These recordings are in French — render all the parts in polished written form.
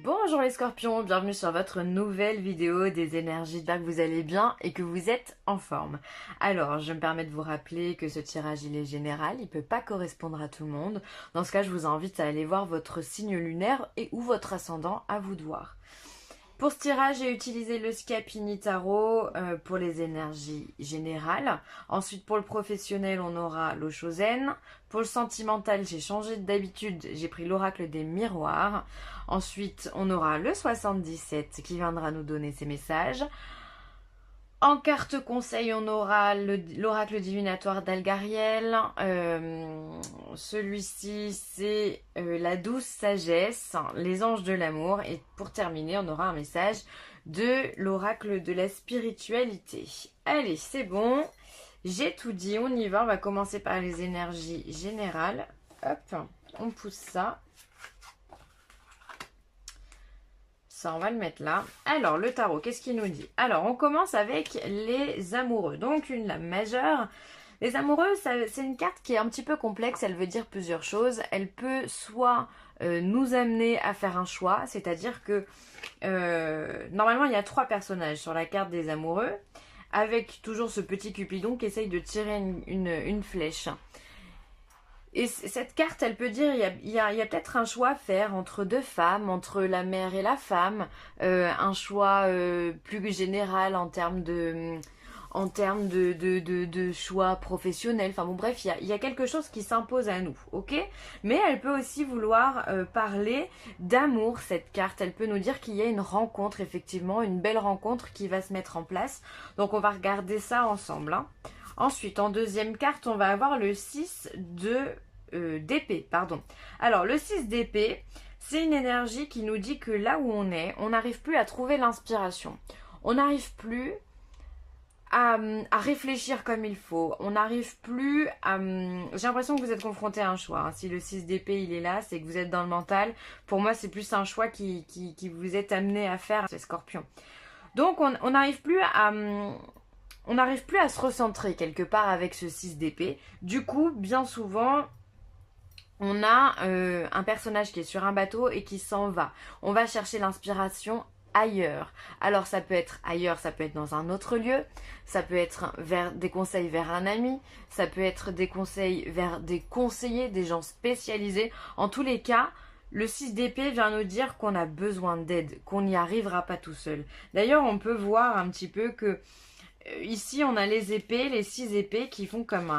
Bonjour les scorpions, bienvenue sur votre nouvelle vidéo des énergies. J'espère que vous allez bien et que vous êtes en forme. Alors, je me permets de vous rappeler que ce tirage il est général, il ne peut pas correspondre à tout le monde. Dans ce cas, je vous invite à aller voir votre signe lunaire et ou votre ascendant, à vous de voir. Pour ce tirage, j'ai utilisé le Scapini Tarot pour les énergies générales. Ensuite, pour le professionnel, on aura l'Oshozen. Pour le sentimental, j'ai changé d'habitude, j'ai pris l'oracle des miroirs. Ensuite, on aura le 77 qui viendra nous donner ses messages. En carte conseil, on aura l'oracle divinatoire d'Algariel. Celui-ci, c'est la douce sagesse, les anges de l'amour. Et pour terminer, on aura un message de l'oracle de la spiritualité. Allez, c'est bon. J'ai tout dit, on y va. On va commencer par les énergies générales. Hop, on pousse ça. Ça, on va le mettre là. Alors, le tarot, qu'est-ce qu'il nous dit? Alors, on commence avec les amoureux. Donc, une lame majeure. Les amoureux, c'est une carte qui est un petit peu complexe. Elle veut dire plusieurs choses. Elle peut soit nous amener à faire un choix, c'est-à-dire que normalement, il y a 3 personnages sur la carte des amoureux, avec toujours ce petit Cupidon qui essaye de tirer une flèche. Et cette carte, elle peut dire, il y a peut-être un choix à faire entre 2 femmes, entre la mère et la femme, un choix plus général en termes de choix professionnels. Enfin bon, bref, il y a quelque chose qui s'impose à nous, ok? Mais elle peut aussi vouloir parler d'amour, cette carte. Elle peut nous dire qu'il y a une rencontre, effectivement, une belle rencontre qui va se mettre en place. Donc on va regarder ça ensemble, hein. Ensuite, en deuxième carte, on va avoir le 6 d'épée, pardon. Alors, le 6 d'épée, c'est une énergie qui nous dit que là où on n'arrive plus à trouver l'inspiration. On n'arrive plus à réfléchir comme il faut. On n'arrive plus à... J'ai l'impression que vous êtes confronté à un choix, hein. Si le 6 d'épée, il est là, c'est que vous êtes dans le mental. Pour moi, c'est plus un choix qui vous est amené à faire, ces scorpions. Donc, on n'arrive plus à... On n'arrive plus à se recentrer quelque part avec ce 6 d'épée. Du coup, bien souvent, on a un personnage qui est sur un bateau et qui s'en va. On va chercher l'inspiration ailleurs. Alors ça peut être ailleurs, ça peut être dans un autre lieu, ça peut être des conseils vers un ami, ça peut être des conseils vers des conseillers, des gens spécialisés. En tous les cas, le 6 d'épée vient nous dire qu'on a besoin d'aide, qu'on n'y arrivera pas tout seul. D'ailleurs, on peut voir un petit peu que ici, on a les épées, les 6 épées qui font comme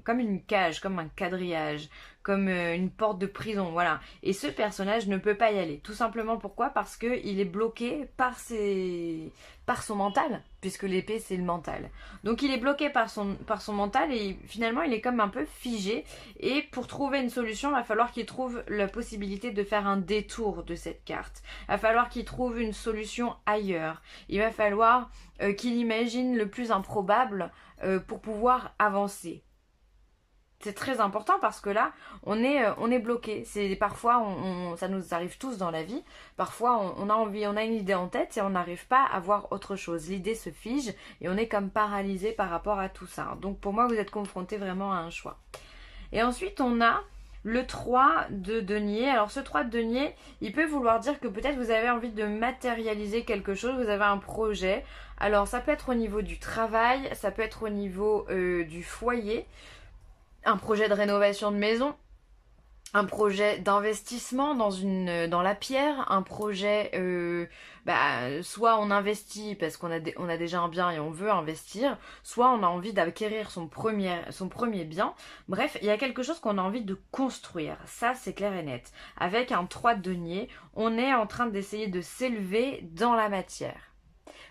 une cage, comme un quadrillage, comme une porte de prison, voilà. Et ce personnage ne peut pas y aller. Tout simplement pourquoi? Parce qu'il est bloqué par son mental, puisque l'épée c'est le mental. Donc il est bloqué par son mental et finalement il est comme un peu figé. Et pour trouver une solution, il va falloir qu'il trouve la possibilité de faire un détour de cette carte. Il va falloir qu'il trouve une solution ailleurs. Il va falloir qu'il imagine le plus improbable pour pouvoir avancer. C'est très important parce que là, on est bloqué. Parfois, ça nous arrive tous dans la vie. Parfois, on a envie, on a une idée en tête et on n'arrive pas à voir autre chose. L'idée se fige et on est comme paralysé par rapport à tout ça. Donc pour moi, vous êtes confronté vraiment à un choix. Et ensuite, on a le 3 de denier. Alors ce 3 de denier, il peut vouloir dire que peut-être vous avez envie de matérialiser quelque chose, vous avez un projet. Alors ça peut être au niveau du travail, ça peut être au niveau du foyer, un projet de rénovation de maison, un projet d'investissement dans la pierre, un projet, soit on investit parce qu'on a déjà un bien et on veut investir, soit on a envie d'acquérir son premier bien. Bref, il y a quelque chose qu'on a envie de construire, ça c'est clair et net. Avec un 3 de denier, on est en train d'essayer de s'élever dans la matière.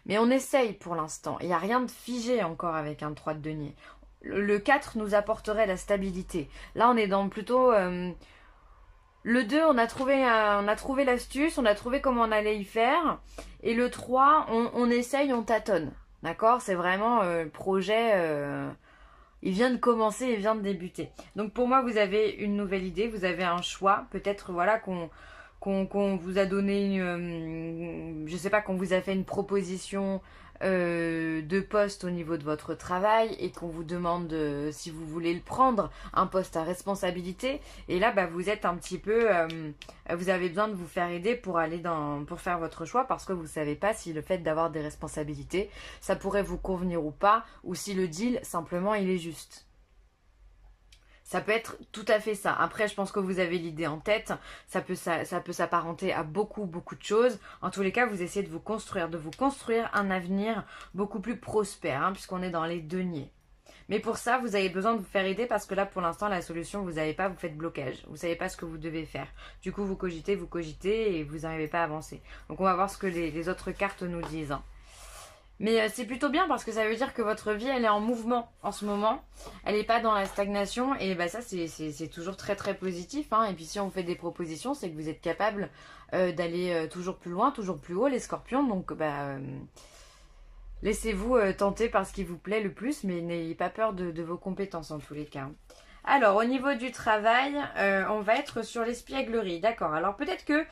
Mais on essaye pour l'instant, il n'y a rien de figé encore avec un 3 de denier. Le 4 nous apporterait la stabilité. Là, on est dans plutôt... le 2, on a trouvé l'astuce, on a trouvé comment on allait y faire. Et le 3, on essaye, on tâtonne. D'accord? C'est vraiment le projet... il vient de commencer, il vient de débuter. Donc pour moi, vous avez une nouvelle idée, vous avez un choix. Peut-être voilà qu'on qu'on vous a donné, je sais pas, qu'on vous a fait une proposition de poste au niveau de votre travail et qu'on vous demande si vous voulez le prendre, un poste à responsabilité. Et là, bah, vous êtes un petit peu, vous avez besoin de vous faire aider pour pour faire votre choix parce que vous savez pas si le fait d'avoir des responsabilités, ça pourrait vous convenir ou pas, ou si le deal simplement il est juste. Ça peut être tout à fait ça. Après, je pense que vous avez l'idée en tête. Ça peut s'apparenter à beaucoup, beaucoup de choses. En tous les cas, vous essayez de vous construire un avenir beaucoup plus prospère, hein, puisqu'on est dans les deniers. Mais pour ça, vous avez besoin de vous faire aider parce que là, pour l'instant, la solution, vous n'avez pas, vous faites blocage. Vous savez pas ce que vous devez faire. Du coup, vous cogitez et vous n'arrivez pas à avancer. Donc, on va voir ce que les autres cartes nous disent, hein. Mais c'est plutôt bien parce que ça veut dire que votre vie, elle est en mouvement en ce moment. Elle n'est pas dans la stagnation. Et bah ça, c'est toujours très très positif, hein. Et puis si on fait des propositions, c'est que vous êtes capable d'aller toujours plus loin, toujours plus haut, les scorpions. Donc bah, laissez-vous tenter par ce qui vous plaît le plus. Mais n'ayez pas peur de vos compétences en tous les cas. Alors, au niveau du travail, on va être sur l'espièglerie. D'accord. Alors, peut-être que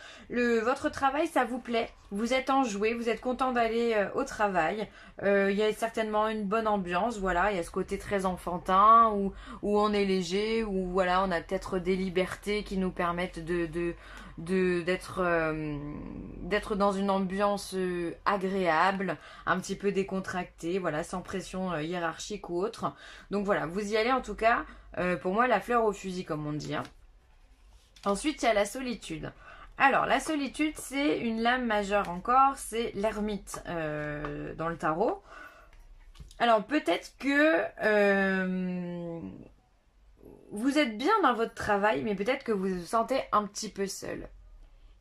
votre travail, ça vous plaît. Vous êtes enjoué, vous êtes content d'aller au travail. Il y a certainement une bonne ambiance. Voilà, il y a ce côté très enfantin où on est léger, où voilà, on a peut-être des libertés qui nous permettent d'être dans une ambiance agréable, un petit peu décontractée, voilà, sans pression hiérarchique ou autre. Donc voilà, vous y allez en tout cas. Pour moi, la fleur au fusil, comme on dit, hein. Ensuite, il y a la solitude. Alors, la solitude, c'est une lame majeure encore, c'est l'ermite dans le tarot. Alors, peut-être que vous êtes bien dans votre travail, mais peut-être que vous vous sentez un petit peu seul.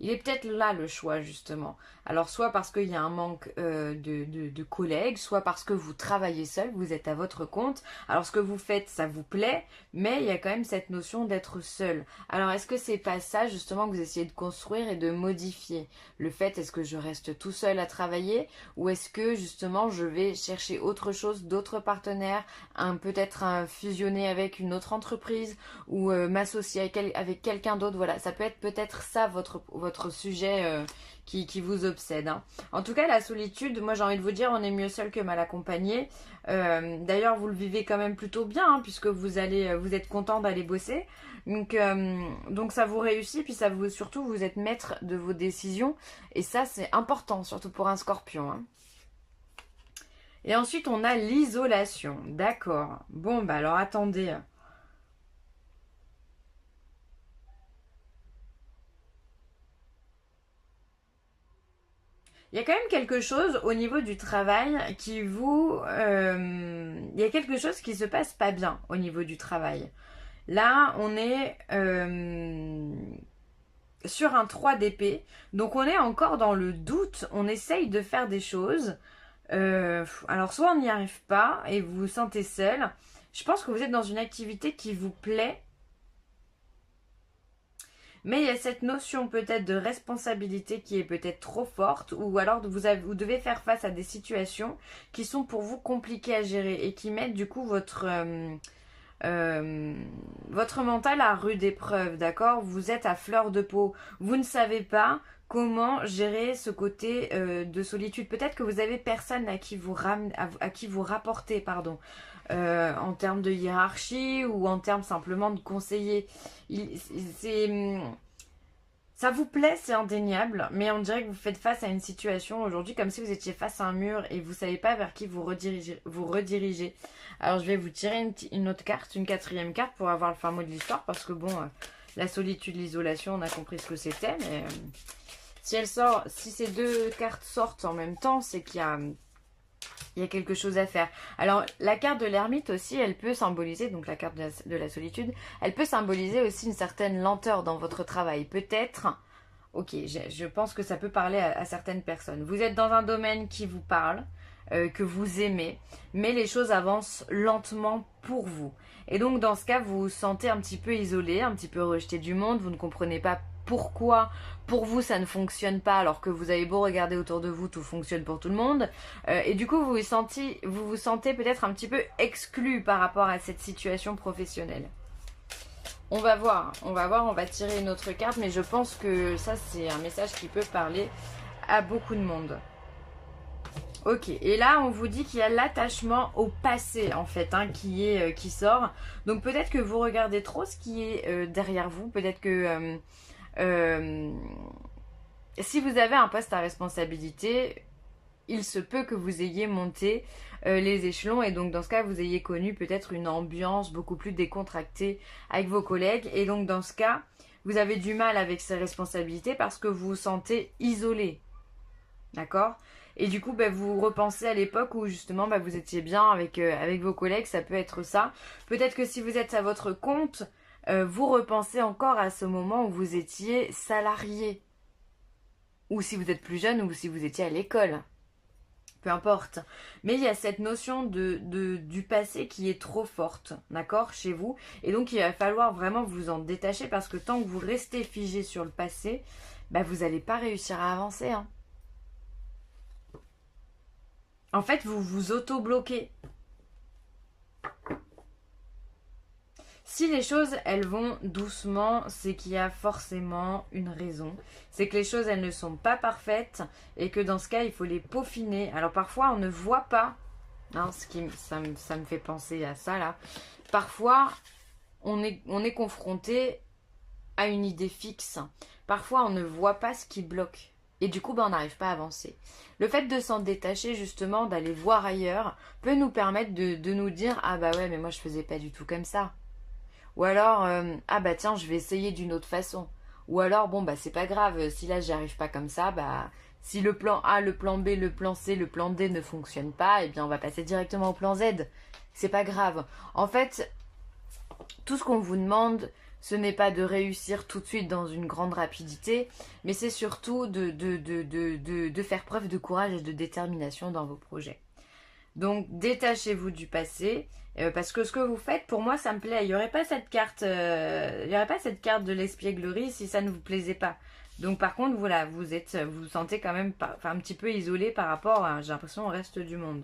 Il est peut-être là le choix justement. Alors soit parce qu'il y a un manque de collègues, soit parce que vous travaillez seul, vous êtes à votre compte. Alors ce que vous faites, ça vous plaît, mais il y a quand même cette notion d'être seul. Alors est-ce que c'est pas ça justement que vous essayez de construire et de modifier? Le fait, est-ce que je reste tout seul à travailler ou est-ce que justement je vais chercher autre chose, d'autres partenaires, peut-être fusionner avec une autre entreprise ou m'associer avec quelqu'un d'autre? Voilà, ça peut être peut-être ça votre sujet qui vous obsède, hein. En tout cas, la solitude, moi j'ai envie de vous dire, on est mieux seul que mal accompagné. D'ailleurs, vous le vivez quand même plutôt bien, hein, puisque vous êtes content d'aller bosser. Donc ça vous réussit, puis surtout vous êtes maître de vos décisions. Et ça, c'est important, surtout pour un scorpion, hein. Et ensuite, on a l'isolation. D'accord. Bon, bah alors attendez. Il y a quand même quelque chose au niveau du travail qui vous... il y a quelque chose qui se passe pas bien au niveau du travail. Là, on est sur un 3 d'épée. Donc on est encore dans le doute. On essaye de faire des choses. Alors soit on n'y arrive pas et vous vous sentez seul. Je pense que vous êtes dans une activité qui vous plaît. Mais il y a cette notion peut-être de responsabilité qui est peut-être trop forte ou alors vous devez faire face à des situations qui sont pour vous compliquées à gérer et qui mettent du coup votre mental à rude épreuve, d'accord? Vous êtes à fleur de peau. Vous ne savez pas comment gérer ce côté de solitude. Peut-être que vous avez personne à qui vous rapporter, pardon. En termes de hiérarchie ou en termes simplement de conseiller. Ça vous plaît, c'est indéniable, mais on dirait que vous faites face à une situation aujourd'hui comme si vous étiez face à un mur et vous ne savez pas vers qui vous rediriger. Alors je vais vous tirer une autre carte, une quatrième carte pour avoir le fin mot de l'histoire parce que bon, la solitude, l'isolation, on a compris ce que c'était, mais si ces deux cartes sortent en même temps, c'est qu'il y a quelque chose à faire. Alors, la carte de l'ermite aussi, elle peut symboliser, donc la carte de la solitude, elle peut symboliser aussi une certaine lenteur dans votre travail. Peut-être, ok, je pense que ça peut parler à certaines personnes. Vous êtes dans un domaine qui vous parle, que vous aimez, mais les choses avancent lentement pour vous. Et donc, dans ce cas, vous vous sentez un petit peu isolé, un petit peu rejeté du monde, vous ne comprenez pas pourquoi pour vous ça ne fonctionne pas alors que vous avez beau regarder autour de vous, tout fonctionne pour tout le monde, et du coup vous vous sentez peut-être un petit peu exclu par rapport à cette situation professionnelle. On va voir, on va tirer une autre carte, mais je pense que ça c'est un message qui peut parler à beaucoup de monde. Ok, et là on vous dit qu'il y a l'attachement au passé en fait, hein, qui sort. Donc peut-être que vous regardez trop ce qui est derrière vous, peut-être que si vous avez un poste à responsabilité, il se peut que vous ayez monté les échelons et donc dans ce cas vous ayez connu peut-être une ambiance beaucoup plus décontractée avec vos collègues et donc dans ce cas vous avez du mal avec ces responsabilités parce que vous vous sentez isolé, d'accord? Et du coup vous repensez à l'époque où justement vous étiez bien avec vos collègues, ça peut être ça. Peut-être que si vous êtes à votre compte, vous repensez encore à ce moment où vous étiez salarié ou si vous êtes plus jeune ou si vous étiez à l'école. Peu importe. Mais il y a cette notion du passé qui est trop forte, d'accord, chez vous. Et donc, il va falloir vraiment vous en détacher parce que tant que vous restez figé sur le passé, vous n'allez pas réussir à avancer. Hein. En fait, vous vous auto-bloquez. Si les choses, elles vont doucement, c'est qu'il y a forcément une raison. C'est que les choses, elles ne sont pas parfaites et que dans ce cas, il faut les peaufiner. Alors parfois, on ne voit pas, hein, ça me fait penser à ça là. Parfois, on est confronté à une idée fixe. Parfois, on ne voit pas ce qui bloque. Et du coup, on n'arrive pas à avancer. Le fait de s'en détacher, justement, d'aller voir ailleurs, peut nous permettre de nous dire « Ah bah ouais, mais moi, je faisais pas du tout comme ça. » Ou alors, ah bah tiens, je vais essayer d'une autre façon. Ou alors, bon bah c'est pas grave, si là j'y arrive pas comme ça, si le plan A, le plan B, le plan C, le plan D ne fonctionne pas, eh bien on va passer directement au plan Z. C'est pas grave. En fait, tout ce qu'on vous demande, ce n'est pas de réussir tout de suite dans une grande rapidité, mais c'est surtout de faire preuve de courage et de détermination dans vos projets. Donc détachez-vous du passé parce que ce que vous faites pour moi ça me plaît. Il n'y aurait pas cette carte de l'espièglerie si ça ne vous plaisait pas. Donc par contre voilà, vous vous sentez quand même un petit peu isolé par rapport à, j'ai l'impression, au reste du monde.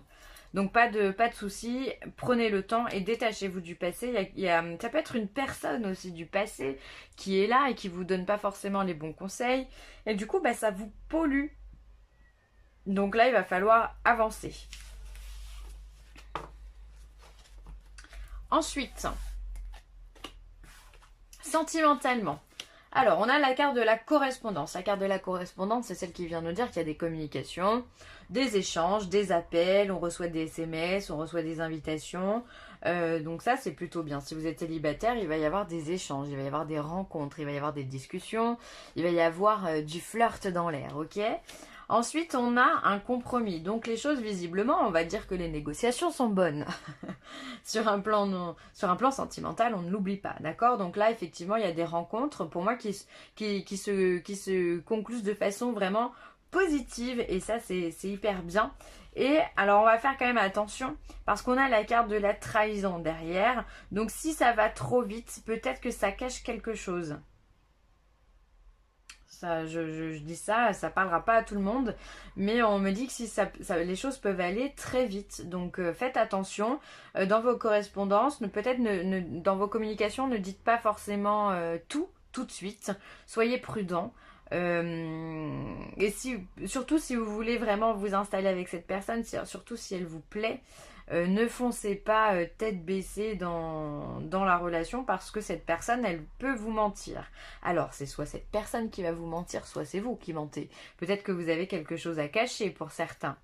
Donc pas de souci, prenez le temps et détachez-vous du passé. Ça peut être une personne aussi du passé qui est là et qui vous donne pas forcément les bons conseils et du coup ça vous pollue. Donc là il va falloir avancer. Ensuite, sentimentalement. Alors, on a la carte de la correspondance. La carte de la correspondance, c'est celle qui vient nous dire qu'il y a des communications, des échanges, des appels, on reçoit des SMS, on reçoit des invitations. Donc ça, c'est plutôt bien. Si vous êtes célibataire, il va y avoir des échanges, il va y avoir des rencontres, il va y avoir des discussions, il va y avoir du flirt dans l'air, ok ? Ensuite, on a un compromis. Donc les choses, visiblement, on va dire que les négociations sont bonnes. Sur un plan sentimental, on ne l'oublie pas, d'accord? Donc là, effectivement, il y a des rencontres, pour moi, qui se concluent de façon vraiment positive. Et ça, c'est hyper bien. Et alors, on va faire quand même attention, parce qu'on a la carte de la trahison derrière. Donc si ça va trop vite, peut-être que ça cache quelque chose. Ça, je dis ça, ça parlera pas à tout le monde, mais on me dit que si les choses peuvent aller très vite. Donc faites attention dans vos correspondances, peut-être dans vos communications, ne dites pas forcément tout de suite. Soyez prudent. Et surtout si vous voulez vraiment vous installer avec cette personne, surtout si elle vous plaît, ne foncez pas tête baissée dans la relation parce que cette personne, elle peut vous mentir. Alors, c'est soit cette personne qui va vous mentir, soit c'est vous qui mentez. Peut-être que vous avez quelque chose à cacher pour certains.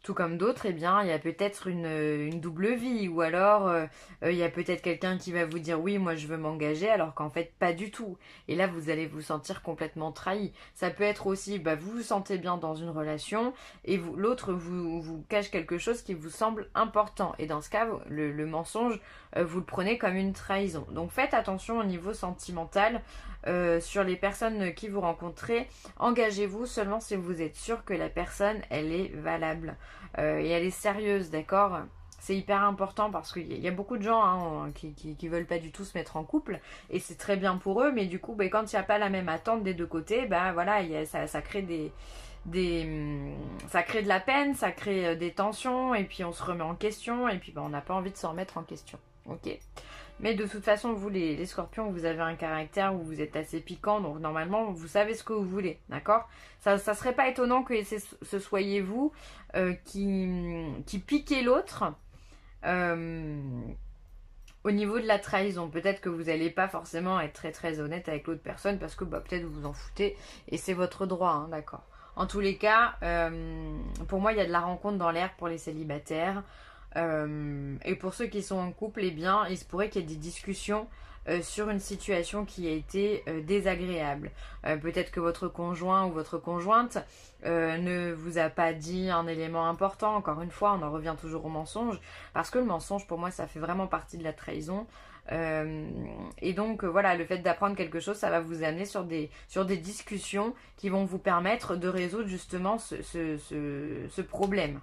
Tout comme d'autres, eh bien, il y a peut-être une double vie, ou alors il y a peut-être quelqu'un qui va vous dire oui, moi je veux m'engager, alors qu'en fait pas du tout. Et là, vous allez vous sentir complètement trahi. Ça peut être aussi, vous vous sentez bien dans une relation, et l'autre vous cache quelque chose qui vous semble important. Et dans ce cas, le mensonge, vous le prenez comme une trahison. Donc faites attention au niveau sentimental. Sur les personnes qui vous rencontrez, engagez-vous seulement si vous êtes sûr que la personne, elle est valable et elle est sérieuse, d'accord? C'est hyper important parce qu'il y a beaucoup de gens qui veulent pas du tout se mettre en couple et c'est très bien pour eux, mais du coup, quand il n'y a pas la même attente des deux côtés, voilà, ça crée ça crée de la peine, ça crée des tensions et puis on se remet en question et puis on n'a pas envie de se remettre en question, ok? Mais de toute façon, vous les scorpions, vous avez un caractère où vous êtes assez piquant, donc normalement, vous savez ce que vous voulez, d'accord? Ça serait pas étonnant que ce soyez vous qui piquez l'autre au niveau de la trahison. Peut-être que vous n'allez pas forcément être très très honnête avec l'autre personne parce que peut-être vous vous en foutez et c'est votre droit, hein, d'accord? En tous les cas, pour moi, il y a de la rencontre dans l'air pour les célibataires. Et pour ceux qui sont en couple, eh bien, il se pourrait qu'il y ait des discussions sur une situation qui a été désagréable. Peut-être que votre conjoint ou votre conjointe ne vous a pas dit un élément important. Encore une fois, on en revient toujours au mensonge, parce que le mensonge, pour moi, ça fait vraiment partie de la trahison. Et donc voilà, le fait d'apprendre quelque chose, ça va vous amener sur des discussions qui vont vous permettre de résoudre justement ce problème.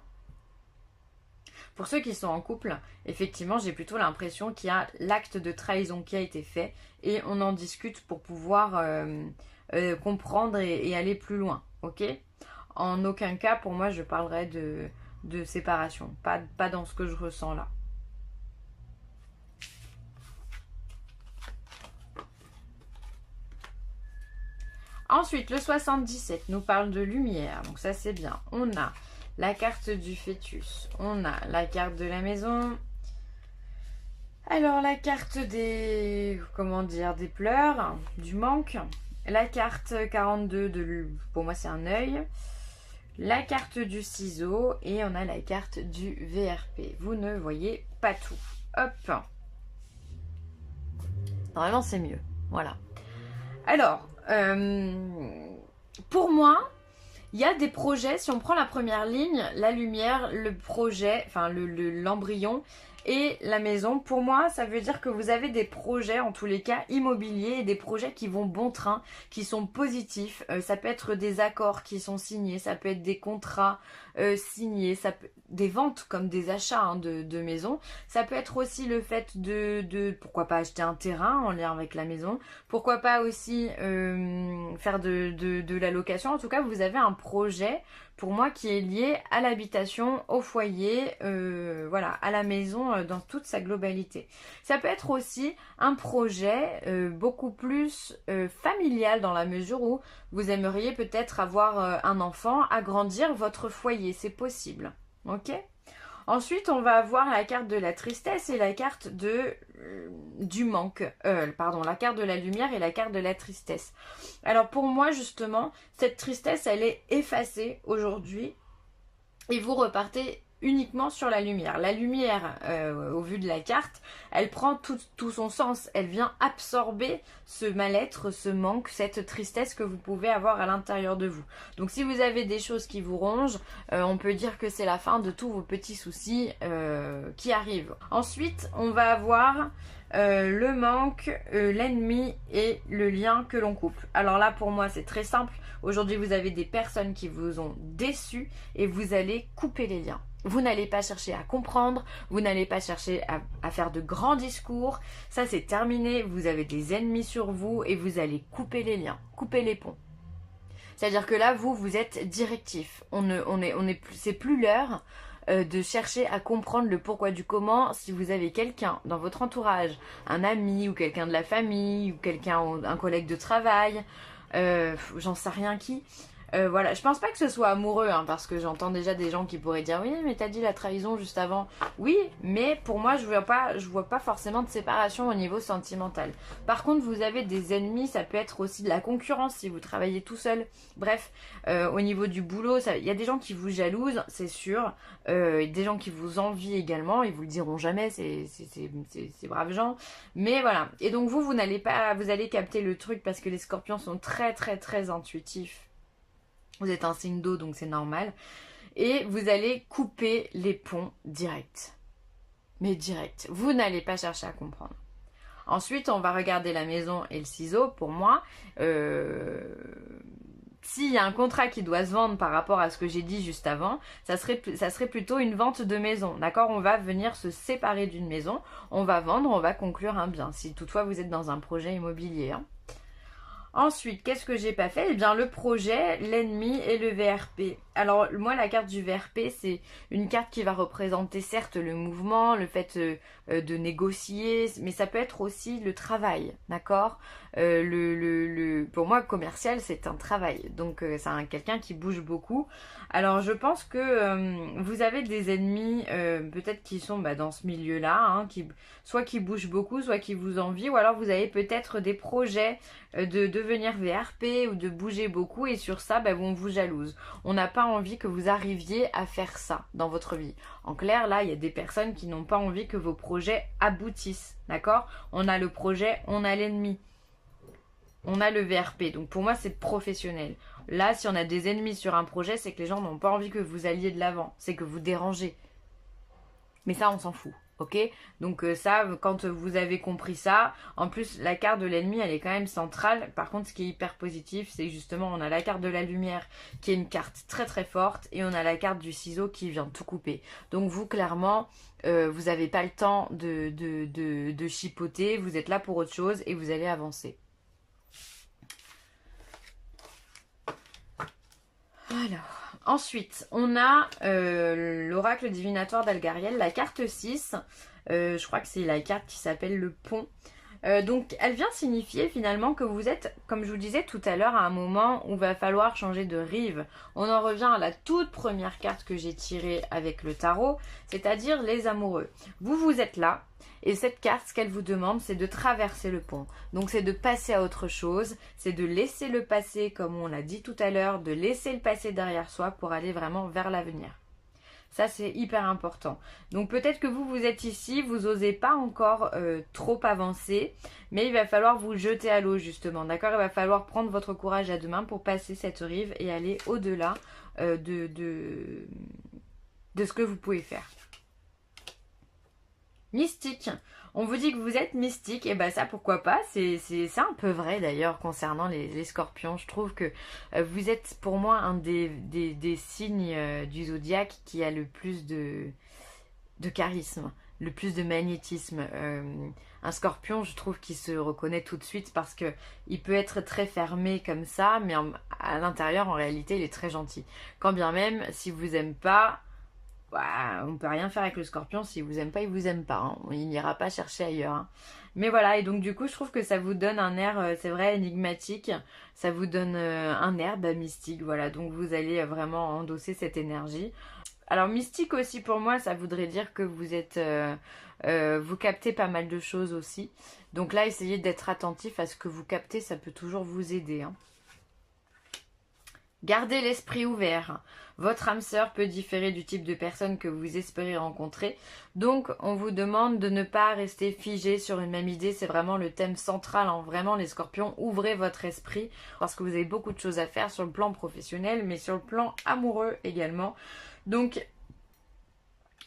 Pour ceux qui sont en couple, effectivement, j'ai plutôt l'impression qu'il y a l'acte de trahison qui a été fait et on en discute pour pouvoir comprendre et aller plus loin, ok? En aucun cas, pour moi, je parlerai de séparation, pas dans ce que je ressens là. Ensuite, le 77 nous parle de lumière, donc ça c'est bien. On a la carte du fœtus, on a la carte de la maison. Alors la carte des, comment dire, des pleurs, du manque. La carte 42 pour moi c'est un œil. La carte du ciseau et on a la carte du VRP. Vous ne voyez pas tout. Hop. Normalement c'est mieux. Voilà. Alors, pour moi, il y a des projets, si on prend la première ligne, la lumière, le projet, enfin l'embryon et la maison, pour moi, ça veut dire que vous avez des projets, en tous les cas, immobiliers et des projets qui vont bon train, qui sont positifs. Ça peut être des accords qui sont signés, ça peut être des contrats signés, des ventes comme des achats hein, de maisons. Ça peut être aussi le fait pourquoi pas acheter un terrain en lien avec la maison. Pourquoi pas aussi faire de la location. En tout cas, vous avez un projet pour moi qui est lié à l'habitation, au foyer, voilà, à la maison dans toute sa globalité. Ça peut être aussi un projet beaucoup plus familial dans la mesure où vous aimeriez peut-être avoir un enfant, agrandir votre foyer, c'est possible. Ok ? Ensuite, on va avoir la carte de la tristesse et la carte du manque. La carte de la lumière et la carte de la tristesse. Alors pour moi, justement, cette tristesse, elle est effacée aujourd'hui et vous repartez uniquement sur la lumière. La lumière, au vu de la carte, elle prend tout son sens. Elle vient absorber ce mal-être, ce manque, cette tristesse que vous pouvez avoir à l'intérieur de vous. Donc si vous avez des choses qui vous rongent, on peut dire que c'est la fin de tous vos petits soucis qui arrivent. Ensuite, on va avoir le manque, l'ennemi et le lien que l'on coupe. Alors là, pour moi, c'est très simple. Aujourd'hui, vous avez des personnes qui vous ont déçu et vous allez couper les liens. Vous n'allez pas chercher à comprendre, vous n'allez pas chercher à faire de grands discours. Ça, c'est terminé. Vous avez des ennemis sur vous et vous allez couper les liens, couper les ponts. C'est-à-dire que là, vous êtes directif. C'est plus l'heure de chercher à comprendre le pourquoi du comment. Si vous avez quelqu'un dans votre entourage, un ami ou quelqu'un de la famille ou un collègue de travail, j'en sais rien qui. Voilà, je pense pas que ce soit amoureux, hein, parce que j'entends déjà des gens qui pourraient dire oui, mais t'as dit la trahison juste avant. Oui, mais pour moi, je vois pas forcément de séparation au niveau sentimental. Par contre, vous avez des ennemis, ça peut être aussi de la concurrence si vous travaillez tout seul. Bref, au niveau du boulot, il y a des gens qui vous jalousent, c'est sûr, des gens qui vous envient également, ils vous le diront jamais, c'est braves gens. Mais voilà, et donc vous allez capter le truc parce que les scorpions sont très très très intuitifs. Vous êtes un signe d'eau, donc c'est normal. Et vous allez couper les ponts direct. Mais direct. Vous n'allez pas chercher à comprendre. Ensuite, on va regarder la maison et le ciseau. Pour moi, s'il y a un contrat qui doit se vendre par rapport à ce que j'ai dit juste avant, ça serait plutôt une vente de maison. D'accord ? On va venir se séparer d'une maison. On va vendre, on va conclure un bien. Si toutefois vous êtes dans un projet immobilier. Hein. Ensuite, qu'est-ce que j'ai pas fait? Eh bien, le projet, l'ennemi et le VRP. Alors, moi, la carte du VRP, c'est une carte qui va représenter certes le mouvement, le fait de négocier, mais ça peut être aussi le travail, d'accord? Pour moi, commercial, c'est un travail. Donc, c'est quelqu'un qui bouge beaucoup. Alors, je pense que vous avez des ennemis, peut-être qui sont dans ce milieu-là, hein, soit qui bougent beaucoup, soit qui vous envient, ou alors vous avez peut-être des projets de devenir VRP ou de bouger beaucoup et sur ça, on vous jalouse. On n'a pas envie que vous arriviez à faire ça dans votre vie. En clair, là, il y a des personnes qui n'ont pas envie que vos projets aboutissent, d'accord? On a le projet, on a l'ennemi. On a le VRP, donc pour moi c'est professionnel. Là, si on a des ennemis sur un projet, c'est que les gens n'ont pas envie que vous alliez de l'avant, c'est que vous dérangez. Mais ça, on s'en fout. Ok, donc ça, quand vous avez compris ça, en plus la carte de l'ennemi elle est quand même centrale. Par contre, ce qui est hyper positif, c'est justement on a la carte de la lumière qui est une carte très très forte et on a la carte du ciseau qui vient tout couper. Donc vous clairement, vous n'avez pas le temps de chipoter, vous êtes là pour autre chose et vous allez avancer. Alors, ensuite, on a l'oracle divinatoire d'Algariel, la carte 6. Je crois que c'est la carte qui s'appelle le pont. Donc, elle vient signifier finalement que vous êtes, comme je vous disais tout à l'heure, à un moment où il va falloir changer de rive. On en revient à la toute première carte que j'ai tirée avec le tarot, c'est-à-dire les amoureux. Vous êtes là. Et cette carte, ce qu'elle vous demande, c'est de traverser le pont. Donc c'est de passer à autre chose, c'est de laisser le passé, comme on l'a dit tout à l'heure, de laisser le passé derrière soi pour aller vraiment vers l'avenir. Ça, c'est hyper important. Donc peut-être que vous êtes ici, vous n'osez pas encore trop avancer, mais il va falloir vous jeter à l'eau justement, d'accord? Il va falloir prendre votre courage à deux mains pour passer cette rive et aller au-delà de ce que vous pouvez faire. Mystique. On vous dit que vous êtes mystique, et ça pourquoi pas, c'est un peu vrai d'ailleurs concernant les scorpions. Je trouve que vous êtes pour moi un des signes du zodiaque qui a le plus de charisme, le plus de magnétisme. Un scorpion, je trouve qu'il se reconnaît tout de suite parce que il peut être très fermé comme ça, mais à l'intérieur en réalité il est très gentil. Quand bien même, si vous aime pas, on peut rien faire avec le scorpion, s'il vous aime pas, il vous aime pas, hein. Il n'ira pas chercher ailleurs, hein. Mais voilà, et donc du coup je trouve que ça vous donne un air, c'est vrai, énigmatique, ça vous donne un air mystique, voilà, donc vous allez vraiment endosser cette énergie. Alors mystique aussi pour moi, ça voudrait dire que vous êtes, vous captez pas mal de choses aussi, donc là essayez d'être attentif à ce que vous captez, ça peut toujours vous aider, hein. Gardez l'esprit ouvert. Votre âme sœur peut différer du type de personne que vous espérez rencontrer. Donc, on vous demande de ne pas rester figé sur une même idée. C'est vraiment le thème central. Hein. Vraiment, les scorpions, ouvrez votre esprit parce que vous avez beaucoup de choses à faire sur le plan professionnel, mais sur le plan amoureux également. Donc,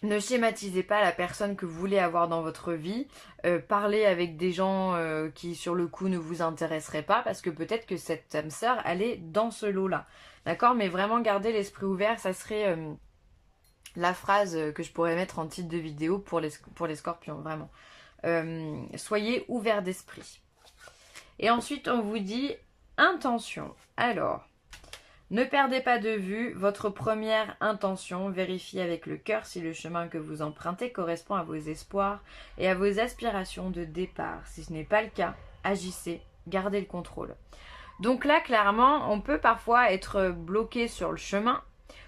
ne schématisez pas la personne que vous voulez avoir dans votre vie. Parlez avec des gens qui sur le coup ne vous intéresseraient pas parce que peut-être que cette âme sœur elle est dans ce lot-là. D'accord? Mais vraiment garder l'esprit ouvert, ça serait la phrase que je pourrais mettre en titre de vidéo pour les scorpions, vraiment. Soyez ouverts d'esprit. Et ensuite on vous dit intention. Alors... ne perdez pas de vue votre première intention, vérifiez avec le cœur si le chemin que vous empruntez correspond à vos espoirs et à vos aspirations de départ. Si ce n'est pas le cas, agissez, gardez le contrôle. Donc là, clairement, on peut parfois être bloqué sur le chemin,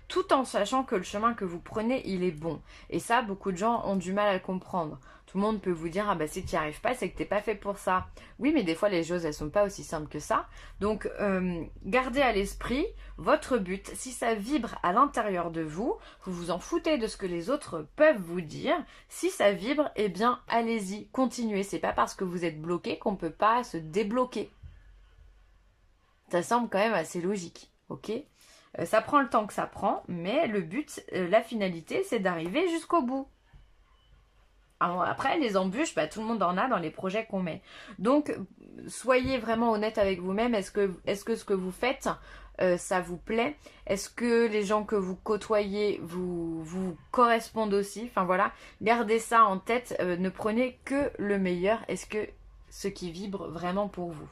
tout en sachant que le chemin que vous prenez, il est bon. Et ça, beaucoup de gens ont du mal à le comprendre. Tout le monde peut vous dire, si tu n'y arrives pas, c'est que tu n'es pas fait pour ça. Oui, mais des fois, les choses, elles sont pas aussi simples que ça. Donc, gardez à l'esprit votre but. Si ça vibre à l'intérieur de vous, vous vous en foutez de ce que les autres peuvent vous dire. Si ça vibre, eh bien, allez-y, continuez. C'est pas parce que vous êtes bloqué qu'on ne peut pas se débloquer. Ça semble quand même assez logique, ok ? Ça prend le temps que ça prend, mais le but, la finalité, c'est d'arriver jusqu'au bout. Alors après, les embûches, tout le monde en a dans les projets qu'on met. Donc, soyez vraiment honnête avec vous-même. Est-ce que ce que vous faites, ça vous plaît? Est-ce que les gens que vous côtoyez vous correspondent aussi? Enfin voilà, gardez ça en tête. Ne prenez que le meilleur. Est-ce que ce qui vibre vraiment pour vous?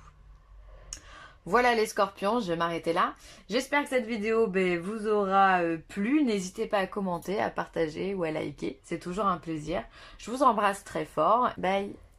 Voilà les scorpions, je vais m'arrêter là. J'espère que cette vidéo vous aura plu. N'hésitez pas à commenter, à partager ou à liker. C'est toujours un plaisir. Je vous embrasse très fort. Bye!